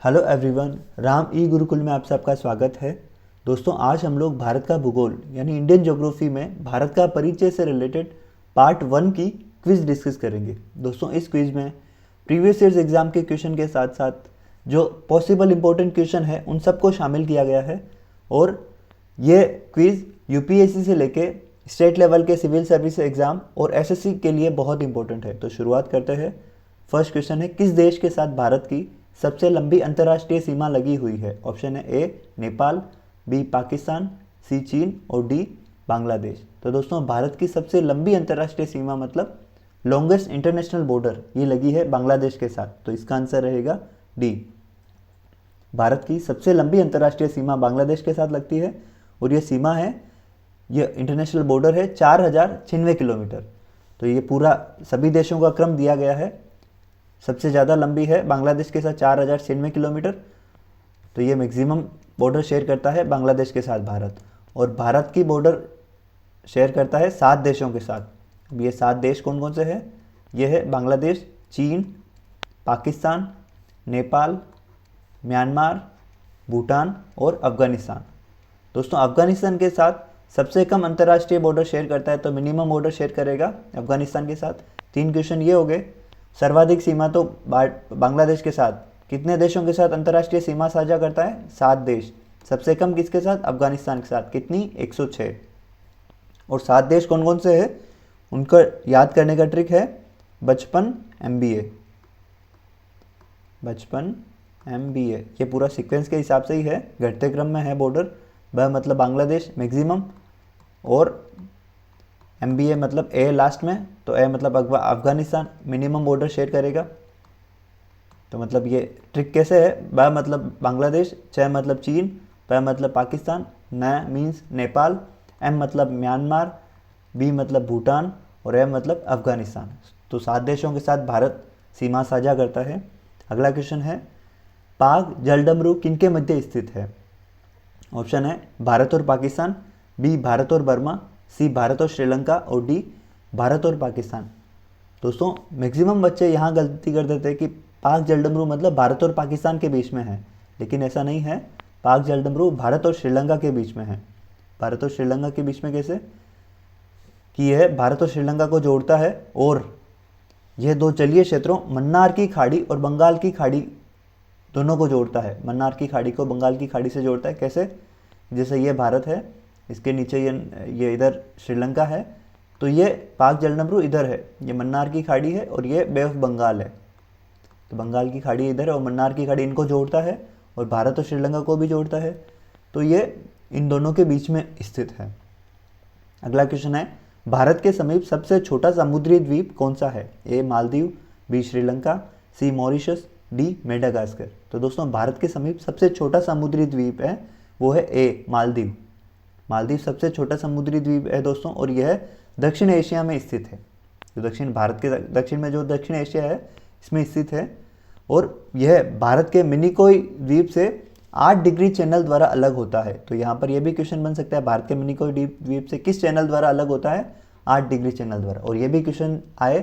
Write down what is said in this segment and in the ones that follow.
Hello everyone, Ram ई गुरुकुल में आप सबका स्वागत है। दोस्तों, आज हम लोग भारत का भूगोल यानी इंडियन ज्योग्राफी में भारत का परिचय से रिलेटेड पार्ट 1 की क्विज डिस्कस करेंगे। दोस्तों, इस क्विज में प्रीवियस ईयर्स एग्जाम के क्वेश्चन के साथ साथ जो पॉसिबल इंपॉर्टेंट क्वेश्चन है उन सबको शामिल किया गया है और ये क्विज यूपीएससी से लेके स्टेट लेवल के सिविल सर्विस एग्जाम और एसएससी के लिए बहुत इंपॉर्टेंट है। तो शुरुआत करते हैं। फर्स्ट क्वेश्चन है, किस देश के साथ भारत की सबसे लंबी अंतर्राष्ट्रीय सीमा लगी हुई है? ऑप्शन है ए नेपाल, बी पाकिस्तान, सी चीन और डी बांग्लादेश। तो दोस्तों, भारत की सबसे लंबी अंतर्राष्ट्रीय सीमा मतलब लॉन्गेस्ट इंटरनेशनल बॉर्डर ये लगी है बांग्लादेश के साथ। तो इसका आंसर रहेगा डी। भारत की सबसे लंबी अंतर्राष्ट्रीय सीमा बांग्लादेश के साथ लगती है और ये सीमा है, ये इंटरनेशनल बॉर्डर है 4096 किलोमीटर। तो ये पूरा सभी देशों का क्रम दिया गया है। सबसे ज़्यादा लंबी है बांग्लादेश के साथ 4096 किलोमीटर। तो ये मैक्सिमम बॉर्डर शेयर करता है बांग्लादेश के साथ भारत। और भारत की बॉर्डर शेयर करता है 7 देशों के साथ। अब ये 7 देश कौन कौन से हैं? ये है बांग्लादेश, चीन, पाकिस्तान, नेपाल, म्यांमार, भूटान और अफगानिस्तान। दोस्तों, अफगानिस्तान के साथ सबसे कम अंतर्राष्ट्रीय बॉर्डर शेयर करता है, तो मिनिमम बॉर्डर शेयर करेगा अफगानिस्तान के साथ। 3 क्वेश्चन ये हो गए। सर्वाधिक सीमा तो बांग्लादेश के साथ कितने देशों के साथ अंतर्राष्ट्रीय सीमा साझा करता है? 7 देश। सबसे कम किसके साथ? अफगानिस्तान के साथ। कितनी? 106। और 7 देश कौन कौन से हैं उनको याद करने का ट्रिक है बचपन MBA। बचपन MBA ये पूरा सीक्वेंस के हिसाब से ही है, घटते क्रम में है बॉर्डर। ब मतलब बांग्लादेश मैक्सिमम और MBA मतलब ए लास्ट में, तो ए मतलब अफगानिस्तान मिनिमम बॉर्डर शेयर करेगा। तो मतलब ये ट्रिक कैसे है? ब मतलब बांग्लादेश, च मतलब चीन, प मतलब पाकिस्तान, न मीन्स नेपाल, M मतलब म्यांमार, B मतलब भूटान और ए मतलब अफगानिस्तान। तो 7 देशों के साथ भारत सीमा साझा करता है। अगला क्वेश्चन है, पाक जलडमरू किनके मध्य स्थित है? ऑप्शन है भारत और पाकिस्तान, बी भारत और बर्मा, सी भारत और श्रीलंका और डी भारत और पाकिस्तान। दोस्तों, मैक्सिमम बच्चे यहाँ गलती कर देते हैं कि पाक जलडमरू मतलब भारत और पाकिस्तान के बीच में है, लेकिन ऐसा नहीं है। पाक जलडमरू भारत और श्रीलंका के बीच में है। भारत और श्रीलंका के बीच में कैसे? कि यह भारत और श्रीलंका को जोड़ता है और यह 2 जलीय क्षेत्रों मन्नार की खाड़ी और बंगाल की खाड़ी दोनों को जोड़ता है। मन्नार की खाड़ी को बंगाल की खाड़ी से जोड़ता है। कैसे? जैसे ये भारत है, इसके नीचे ये इधर श्रीलंका है, तो ये पाक जलडमरू इधर है, ये मन्नार की खाड़ी है और ये बे ऑफ बंगाल है। तो बंगाल की खाड़ी इधर है और मन्नार की खाड़ी इनको जोड़ता है और भारत और श्रीलंका को भी जोड़ता है। तो ये इन दोनों के बीच में स्थित है। अगला क्वेश्चन है, भारत के समीप सबसे छोटा समुद्री द्वीप कौन सा है? ए मालदीव, बी श्रीलंका, सी मॉरिशस, डी मेडागास्कर। तो दोस्तों, भारत के समीप सबसे छोटा समुद्री द्वीप है वो है ए मालदीव। मालदीव सबसे छोटा समुद्री द्वीप है दोस्तों और यह दक्षिण एशिया में स्थित है। जो दक्षिण भारत के दक्षिण में जो दक्षिण एशिया है इसमें स्थित है और यह भारत के मिनिकोय द्वीप से 8 डिग्री चैनल द्वारा अलग होता है। तो यहाँ पर यह भी क्वेश्चन बन सकता है, भारत के मिनिकोय द्वीप से किस चैनल द्वारा अलग होता है? 8 डिग्री चैनल द्वारा। और यह भी क्वेश्चन आए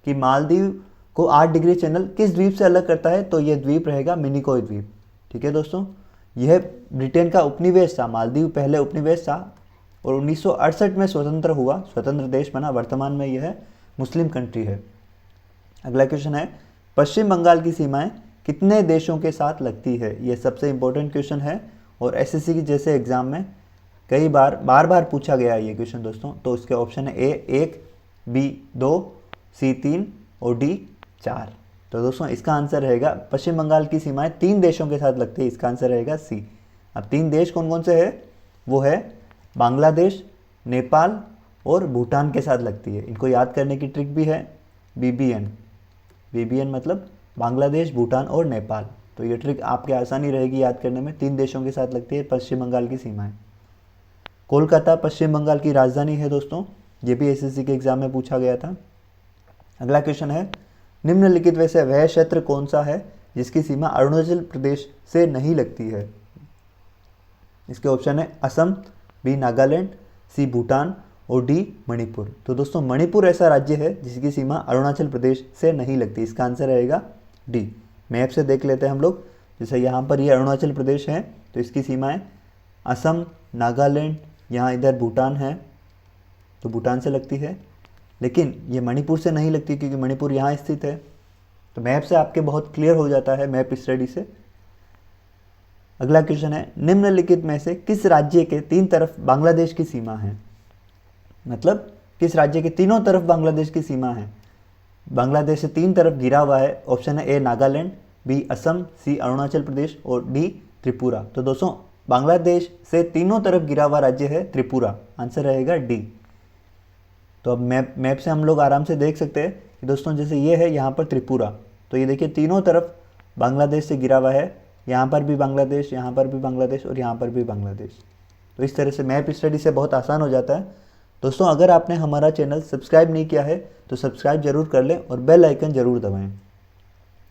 कि मालदीव को 8 डिग्री चैनल किस द्वीप से अलग करता है? तो यह द्वीप रहेगा मिनिकोय द्वीप। ठीक है दोस्तों, यह ब्रिटेन का उपनिवेश था। मालदीव पहले उपनिवेश था और 1968 में स्वतंत्र हुआ, स्वतंत्र देश बना। वर्तमान में यह मुस्लिम कंट्री है। अगला क्वेश्चन है, पश्चिम बंगाल की सीमाएं कितने देशों के साथ लगती है? यह सबसे इंपॉर्टेंट क्वेश्चन है और एसएससी की जैसे एग्जाम में कई बार पूछा गया है ये क्वेश्चन दोस्तों। तो इसके ऑप्शन है ए 1, बी 2, सी 3 और डी 4। तो दोस्तों, इसका आंसर रहेगा पश्चिम बंगाल की सीमाएं 3 देशों के साथ लगती है। इसका आंसर रहेगा सी। अब 3 देश कौन कौन से है? वो है बांग्लादेश, नेपाल और भूटान के साथ लगती है। इनको याद करने की ट्रिक भी है BBN मतलब बांग्लादेश, भूटान और नेपाल। तो ये ट्रिक आपके आसानी रहेगी याद करने में। 3 देशों के साथ लगती है पश्चिम बंगाल की सीमाएं। कोलकाता पश्चिम बंगाल की राजधानी है दोस्तों। ये भी एसएससी के एग्जाम में पूछा गया था। अगला क्वेश्चन है, निम्नलिखित में से वह क्षेत्र कौन सा है जिसकी सीमा अरुणाचल प्रदेश से नहीं लगती है? इसके ऑप्शन है असम, बी नागालैंड, सी भूटान और डी मणिपुर। तो दोस्तों, मणिपुर ऐसा राज्य है जिसकी सीमा अरुणाचल प्रदेश से नहीं लगती। इसका आंसर रहेगा डी। मैप से देख लेते हैं हम लोग। जैसे यहाँ पर ये अरुणाचल प्रदेश है तो इसकी सीमाएं असम, नागालैंड, यहाँ इधर भूटान है तो भूटान से लगती है, लेकिन ये मणिपुर से नहीं लगती क्योंकि मणिपुर यहाँ स्थित है। तो मैप से आपके बहुत क्लियर हो जाता है, मैप स्टडी से। अगला क्वेश्चन है, निम्नलिखित में से किस राज्य के 3 तरफ बांग्लादेश की सीमा है? मतलब किस राज्य के तीनों तरफ बांग्लादेश की सीमा है? बांग्लादेश से 3 तरफ घिरा हुआ है। ऑप्शन है ए नागालैंड, बी असम, सी अरुणाचल प्रदेश और डी त्रिपुरा। तो दोस्तों बांग्लादेश से तीनों तरफ घिरा हुआ राज्य है त्रिपुरा, आंसर रहेगा डी। तो अब मैप से हम लोग आराम से देख सकते हैं कि दोस्तों जैसे ये है यहाँ पर त्रिपुरा, तो ये देखिए तीनों तरफ बांग्लादेश से घिरा हुआ है, यहाँ पर भी बांग्लादेश, यहाँ पर भी बांग्लादेश और यहाँ पर भी बांग्लादेश। तो इस तरह से मैप स्टडी से बहुत आसान हो जाता है। दोस्तों अगर आपने हमारा चैनल सब्सक्राइब नहीं किया है तो सब्सक्राइब जरूर कर लें और बेल आइकन जरूर दबाएं।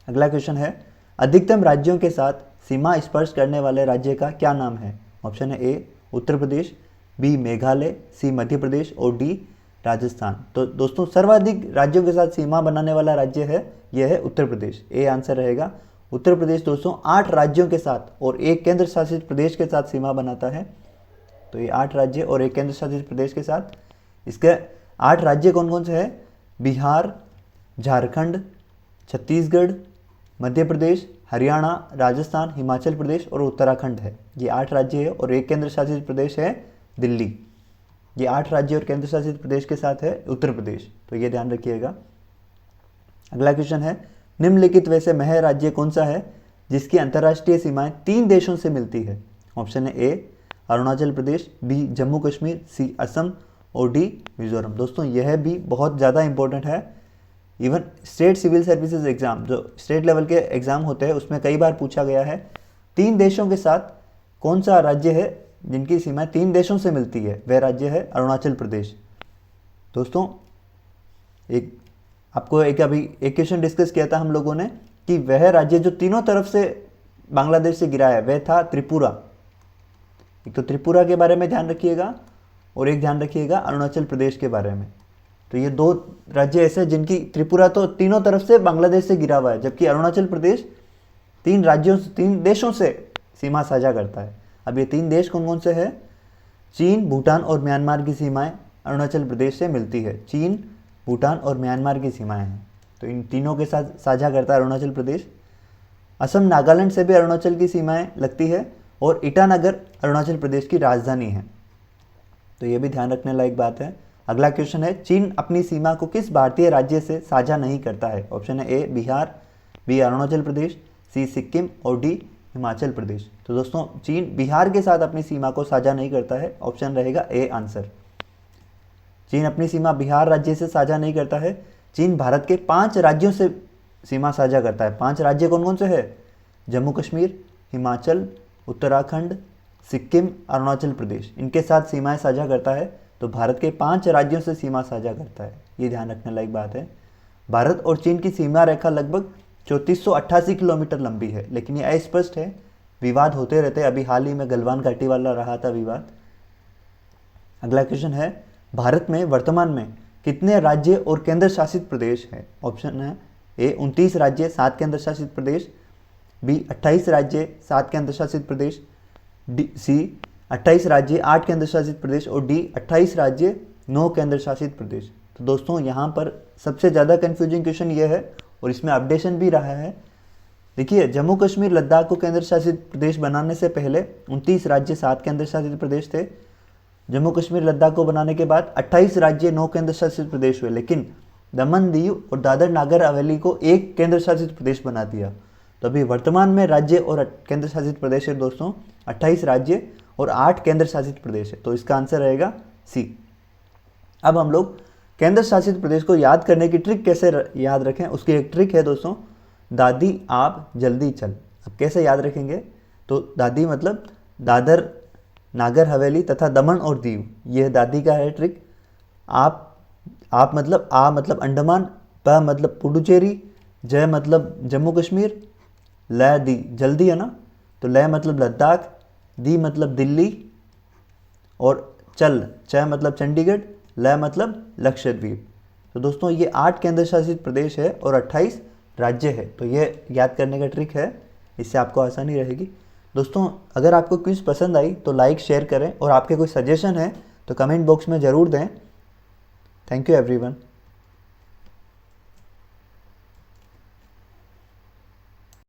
अगला क्वेश्चन है, अधिकतम राज्यों के साथ सीमा स्पर्श करने वाले राज्य का क्या नाम है? ऑप्शन है ए उत्तर प्रदेश, बी मेघालय, सी मध्य प्रदेश और डी राजस्थान। तो दोस्तों सर्वाधिक राज्यों के साथ सीमा बनाने वाला राज्य है यह है उत्तर प्रदेश, ए आंसर रहेगा। उत्तर प्रदेश दोस्तों 8 राज्यों के साथ और एक केंद्र शासित प्रदेश के साथ सीमा बनाता है। तो ये 8 राज्य और एक केंद्र शासित प्रदेश के साथ, इसके 8 राज्य कौन कौन से हैं? बिहार, झारखंड, छत्तीसगढ़, मध्य प्रदेश, हरियाणा, राजस्थान, हिमाचल प्रदेश और उत्तराखंड है। ये 8 राज्य है और एक केंद्र शासित प्रदेश है दिल्ली। ये 8 राज्य और केंद्र शासित प्रदेश के साथ है उत्तर प्रदेश, तो ये ध्यान रखिएगा। अगला क्वेश्चन है, निम्नलिखित में से वह राज्य कौन सा है जिसकी अंतर्राष्ट्रीय सीमाएं 3 देशों से मिलती है? ऑप्शन है ए अरुणाचल प्रदेश, बी जम्मू कश्मीर, सी असम और डी मिजोरम। दोस्तों यह भी बहुत ज़्यादा इंपॉर्टेंट है। Even state civil services exam, जो स्टेट लेवल के एग्जाम होते हैं, उसमें कई बार पूछा गया है 3 देशों के साथ कौन सा राज्य है जिनकी सीमाएं 3 देशों से मिलती है? वह राज्य है अरुणाचल प्रदेश। दोस्तों आपको अभी एक क्वेश्चन डिस्कस किया था हम लोगों ने कि वह राज्य जो तीनों तरफ से बांग्लादेश से घिरा है वह था त्रिपुरा। एक तो त्रिपुरा के बारे में ध्यान रखिएगा और एक ध्यान रखिएगा अरुणाचल प्रदेश के बारे में। तो ये 2 राज्य ऐसे हैं जिनकी, त्रिपुरा तो तीनों तरफ से बांग्लादेश से घिरा हुआ है, जबकि अरुणाचल प्रदेश 3 देशों से सीमा साझा करता है। अब ये 3 देश कौन कौन से हैं? चीन, भूटान और म्यांमार की सीमाएं अरुणाचल प्रदेश से मिलती है। चीन, भूटान और म्यांमार की सीमाएं हैं, तो इन तीनों के साथ साझा करता है अरुणाचल प्रदेश। असम, नागालैंड से भी अरुणाचल की सीमाएं लगती है और ईटानगर अरुणाचल प्रदेश की राजधानी है, तो ये भी ध्यान रखने लायक बात है। अगला क्वेश्चन है, चीन अपनी सीमा को किस भारतीय राज्य से साझा नहीं करता है? ऑप्शन है ए बिहार, बी अरुणाचल प्रदेश, सी सिक्किम और डी हिमाचल प्रदेश। तो दोस्तों चीन बिहार के साथ अपनी सीमा को साझा नहीं करता है, ऑप्शन रहेगा ए आंसर। चीन अपनी सीमा बिहार राज्य से साझा नहीं करता है। चीन भारत के 5 राज्यों से सीमा साझा करता है। 5 राज्य कौन कौन से हैं? जम्मू कश्मीर, हिमाचल, उत्तराखंड, सिक्किम, अरुणाचल प्रदेश, इनके साथ सीमाएं साझा करता है। तो भारत के 5 राज्यों से सीमा साझा करता है, ये ध्यान रखने लायक बात है। भारत और चीन की सीमा रेखा लगभग 3488 किलोमीटर लंबी है, लेकिन ये अस्पष्ट है, विवाद होते रहते हैं। अभी हाल ही में गलवान घाटी वाला रहा था विवाद। अगला क्वेश्चन है, भारत में वर्तमान में कितने राज्य और केंद्र शासित प्रदेश हैं? ऑप्शन है ए 29 राज्य 7 केंद्र शासित प्रदेश, बी 28 राज्य 7 केंद्र शासित प्रदेश, डी सी 28 राज्य 8 केंद्र शासित प्रदेश और डी 28 राज्य 9 केंद्र शासित प्रदेश। तो दोस्तों यहाँ पर सबसे ज़्यादा कन्फ्यूजिंग क्वेश्चन ये है और इसमें अपडेशन भी रहा है। देखिए जम्मू कश्मीर लद्दाख को केंद्र शासित प्रदेश बनाने से पहले 29 राज्य 7 केंद्र शासित प्रदेश थे। जम्मू कश्मीर लद्दाख को बनाने के बाद 28 राज्य 9 केंद्र शासित प्रदेश हुए, लेकिन दमन दीव और दादर नागर हवेली को एक केंद्र शासित प्रदेश बना दिया। तो अभी वर्तमान में राज्य और केंद्र शासित प्रदेश है दोस्तों 28 राज्य और 8 केंद्र शासित प्रदेश है, तो इसका आंसर रहेगा सी। अब हम लोग केंद्र शासित प्रदेश को याद करने की ट्रिक कैसे याद रखें, उसकी एक ट्रिक है दोस्तों, दादी आप जल्दी चल। अब कैसे याद रखेंगे? तो दादी मतलब दादर, नागर हवेली तथा दमन और दीव, यह दादी का है ट्रिक। आप मतलब आ मतलब अंडमान, प मतलब पुडुचेरी, जय मतलब जम्मू कश्मीर, ल दी जल्दी है ना, तो ल मतलब लद्दाख, दी मतलब दिल्ली और चल च मतलब चंडीगढ़, ल मतलब लक्षद्वीप। तो दोस्तों ये 8 केंद्र शासित प्रदेश है और 28 राज्य है, तो ये याद करने का ट्रिक है। इससे आपको आसानी रहेगी। दोस्तों अगर आपको क्विज़ पसंद आई तो लाइक शेयर करें और आपके कोई सजेशन है तो कमेंट बॉक्स में ज़रूर दें। Thank you everyone.